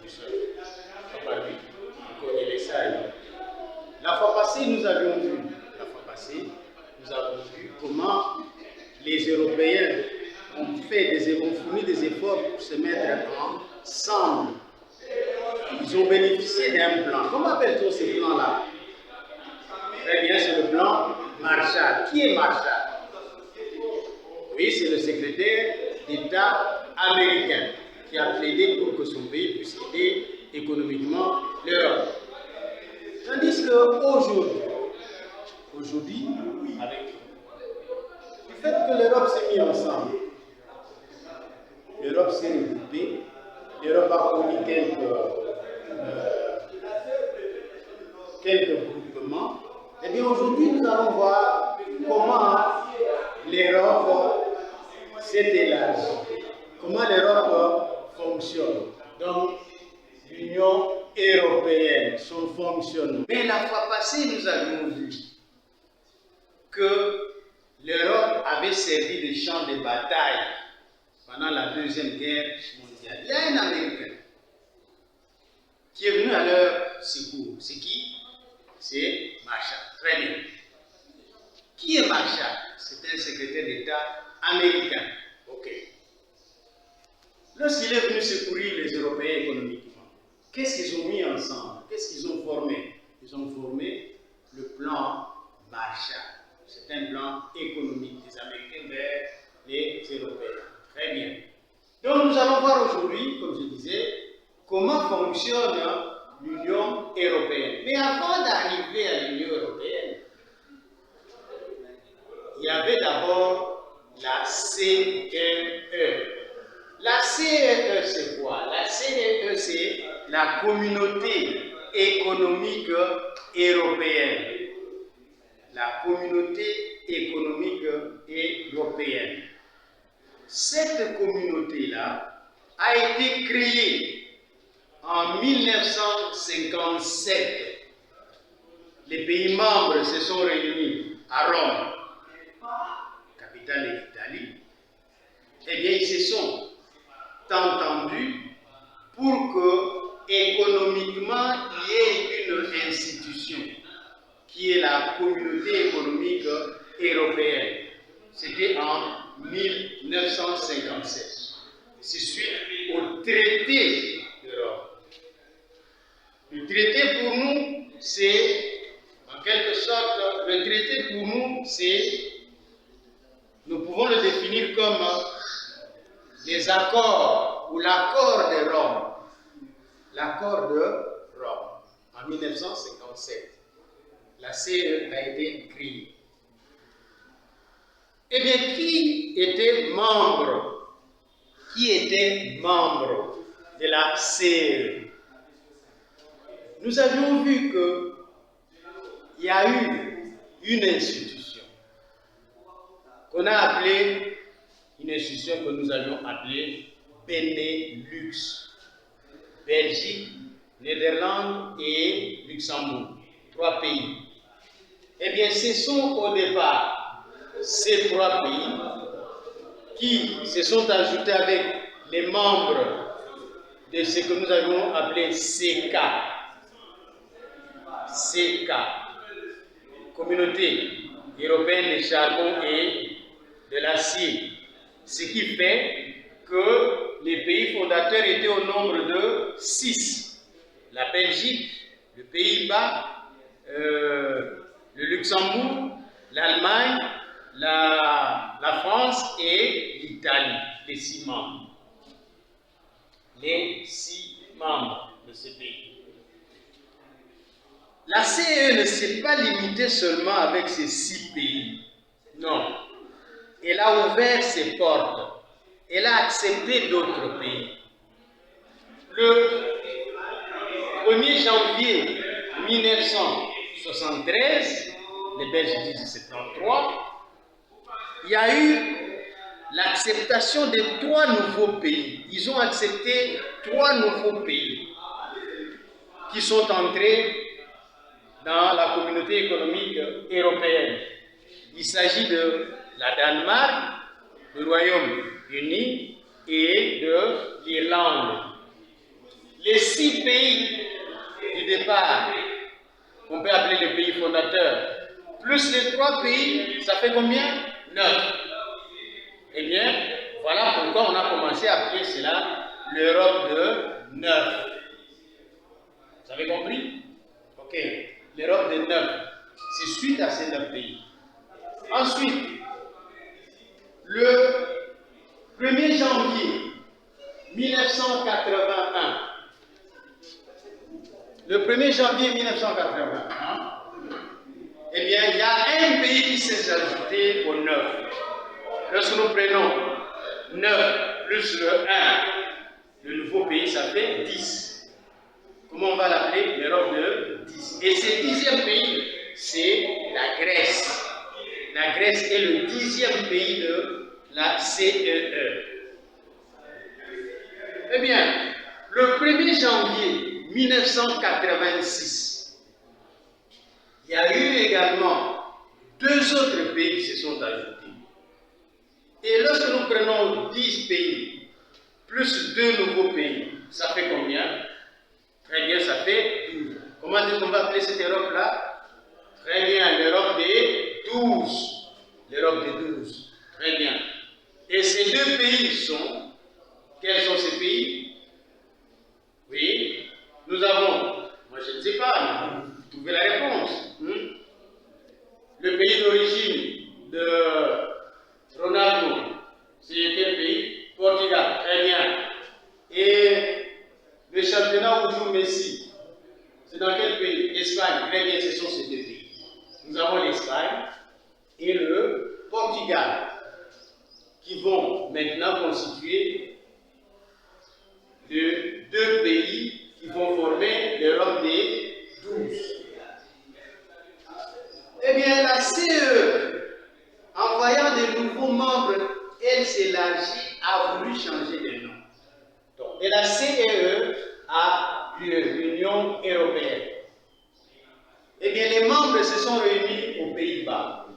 professeur Papali, qui connaît les salles. La fois passée, nous avons vu comment les Européens ont fourni des efforts pour se mettre ensemble. Ils ont bénéficié d'un plan. Comment appelle-t-on ce plan-là? Très bien, c'est le plan Marshall. Qui est Marshall? Oui, c'est le secrétaire d'État américain qui a plaidé pour que son pays puisse aider économiquement l'Europe. Tandis qu'aujourd'hui, avec le fait que l'Europe s'est mise ensemble, l'Europe s'est regroupée, l'Europe a connu quelques groupements, et bien aujourd'hui nous allons voir comment l'Europe s'est élargie, comment l'Europe fonctionne. Donc, l'Union européenne, son fonctionnement. Mais la fois passée, nous avions vu que l'Europe avait servi de champ de bataille pendant la Deuxième Guerre mondiale. Il y a un Américain qui est venu à leur secours. C'est qui? C'est Marshall. Très bien. Qui est Marshall? C'est un secrétaire d'État américain. Ok. Lorsqu'il est venu secourir les Européens économiquement, qu'est-ce qu'ils ont mis ensemble? Qu'est-ce qu'ils ont formé? Ils ont formé le plan Marshall. C'est un plan économique des Américains vers les Européens. Très bien. Donc nous allons voir aujourd'hui, comme je disais, comment fonctionne l'Union européenne. Mais avant d'arriver à l'Union européenne, il y avait d'abord la CEE. La CEE, c'est quoi? La CEE, c'est la Communauté économique européenne. La Communauté économique européenne. Cette communauté-là a été créée en 1957. Les pays membres se sont réunis à Rome, capitale de l'Italie. Eh bien, ils se sont entendus pour que, économiquement, il y ait une institution qui est la Communauté économique européenne. C'était en 1957. C'est suite au traité d'Europe. Le traité pour nous, c'est, en quelque sorte, le traité pour nous, c'est, nous pouvons le définir comme les accords ou l'accord de Rome. L'accord de Rome, en 1957. La CE a été créée. Eh bien, qui était membre de la CE? Nous avions vu qu'il y a eu une institution qu'on a appelée, une institution que nous avions appelée Benelux. Belgique, Néderlande et Luxembourg. 3 pays. Eh bien, ce sont au départ ces 3 pays qui se sont ajoutés avec les membres de ce que nous avions appelé CK. CK, Communauté européenne de charbon et de l'acier. Ce qui fait que les pays fondateurs étaient au nombre de 6. La Belgique, le Pays-Bas, le Luxembourg, l'Allemagne, la France et l'Italie, les 6 membres. Les 6 membres de ce pays. La CE ne s'est pas limitée seulement avec ces 6 pays. Non. Elle a ouvert ses portes. Elle a accepté d'autres pays. Le 1er janvier 1973, les Belges disent 73, il y a eu l'acceptation de 3 nouveaux pays. Ils ont accepté 3 nouveaux pays qui sont entrés dans la communauté économique européenne. Il s'agit de la Danemark, le Royaume-Uni et de l'Irlande. les 6 pays du départ, qu'on peut appeler les pays fondateurs, plus les 3 pays, ça fait combien? 9. Eh bien, voilà pourquoi on a commencé à appeler cela l'Europe de 9. Vous avez compris? Ok, l'Europe de 9. C'est suite à ces 9 pays. Ensuite, le 1er janvier 1981, le 1er janvier 1981, eh bien, il y a un pays qui s'est ajouté au 9. Lorsque nous prenons 9 plus le 1, le nouveau pays, ça fait 10. Comment on va l'appeler? L'Europe de 10. Et ce 10e pays, c'est la Grèce. La Grèce est le 10e pays de la CEE. Eh bien, le 1er janvier 1986, il y a eu également 2 autres pays qui se sont ajoutés. Et lorsque nous prenons 10 pays, plus 2 nouveaux pays, ça fait combien? Très bien, ça fait 12. Comment est-ce qu'on va appeler cette Europe-là? Très bien, l'Europe des 12. L'Europe des 12. Très bien. Et ces 2 pays sont, quels sont ces pays? Oui, nous avons, moi je ne sais pas, vous trouvez la réponse. Le pays d'origine de Ronaldo, c'est quel pays? Portugal, très bien. Et le championnat où joue Messi, c'est dans quel pays? Espagne, très bien, ce sont ces 2 pays. Nous avons l'Espagne et le Portugal, qui vont maintenant constituer les 2 pays qui vont former l'Europe des 12. Eh bien, la CE, en voyant de nouveaux membres, elle s'élargit, a voulu changer de nom. Donc, de la CEE à l'Union européenne. Eh bien, les membres se sont réunis aux Pays-Bas,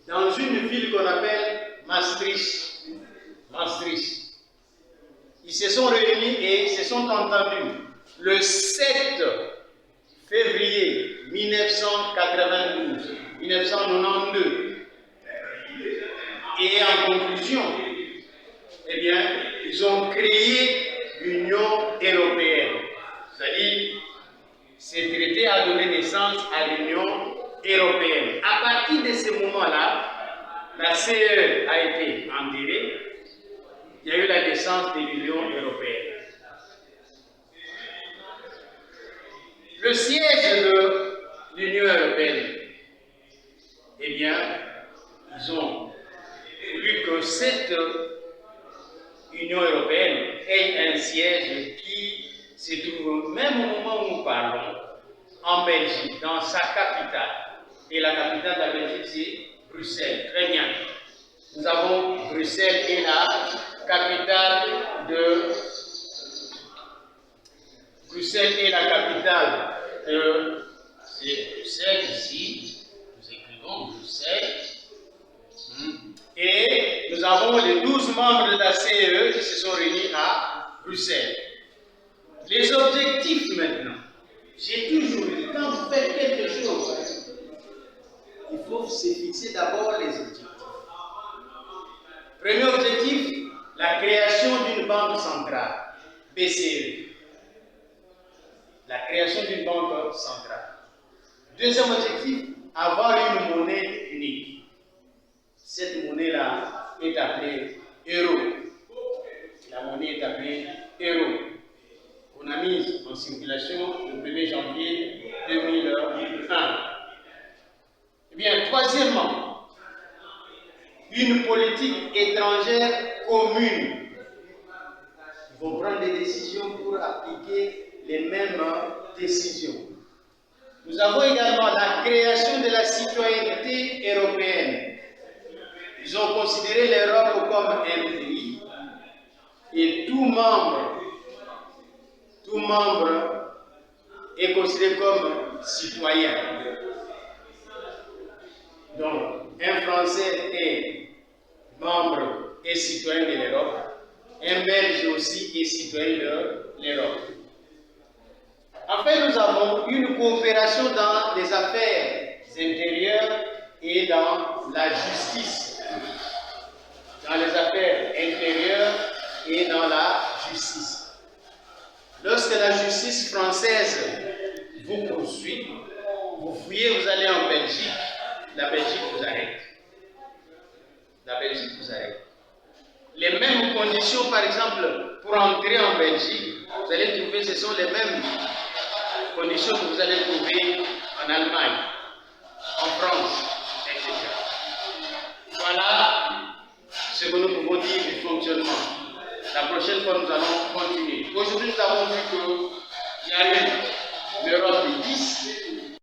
dans une ville qu'on appelle Maastricht. Maastricht. Ils se sont réunis et se sont entendus le 7 février 1992. Et en conclusion, eh bien, ils ont créé l'Union européenne. C'est-à-dire, ce traité a donné naissance à l'Union européenne. À partir de ce moment-là, la CE a été enterrée. Il y a eu la naissance de l'Union européenne. Le siège de l'Union européenne, eh bien, ils ont vu que cette Union européenne ait un siège qui se trouve, même au moment où nous parlons, en Belgique, dans sa capitale. Et la capitale de la Belgique, c'est Bruxelles. Très bien. Nous avons Bruxelles et la capitale de... Bruxelles est la capitale de... C'est Bruxelles ici. Nous écrivons Bruxelles. Et nous avons les 12 membres de la CE qui se sont réunis à Bruxelles. Les objectifs maintenant. J'ai toujours dit, quand vous faites quelque chose, il faut se fixer d'abord les objectifs. Premier objectif, la création d'une banque centrale, BCE. La création d'une banque centrale. Deuxième objectif, avoir une monnaie unique. Cette monnaie-là est appelée euro. La monnaie est appelée euro. On a mis en circulation le 1er janvier 2001. Eh bien, troisièmement, une politique étrangère commune. Ils vont prendre des décisions pour appliquer les mêmes décisions. Nous avons également la création de la citoyenneté européenne. Ils ont considéré l'Europe comme un pays et tout membre est considéré comme citoyen. Donc, un Français est membre et citoyen de l'Europe, un Belge aussi est citoyen de l'Europe. Enfin, nous avons une coopération dans les affaires intérieures et dans la justice. Dans les affaires intérieures et dans la justice. Lorsque la justice française vous poursuit, vous fuyez, vous allez en Belgique, la Belgique vous arrête. La Belgique vous arrête. Les mêmes conditions, par exemple, pour entrer en Belgique, vous allez trouver, ce sont les mêmes conditions que vous allez trouver en Allemagne, en France, etc. Voilà ce que nous pouvons dire du fonctionnement. La prochaine fois, nous allons continuer. Aujourd'hui, nous avons vu qu'il y a eu l'Europe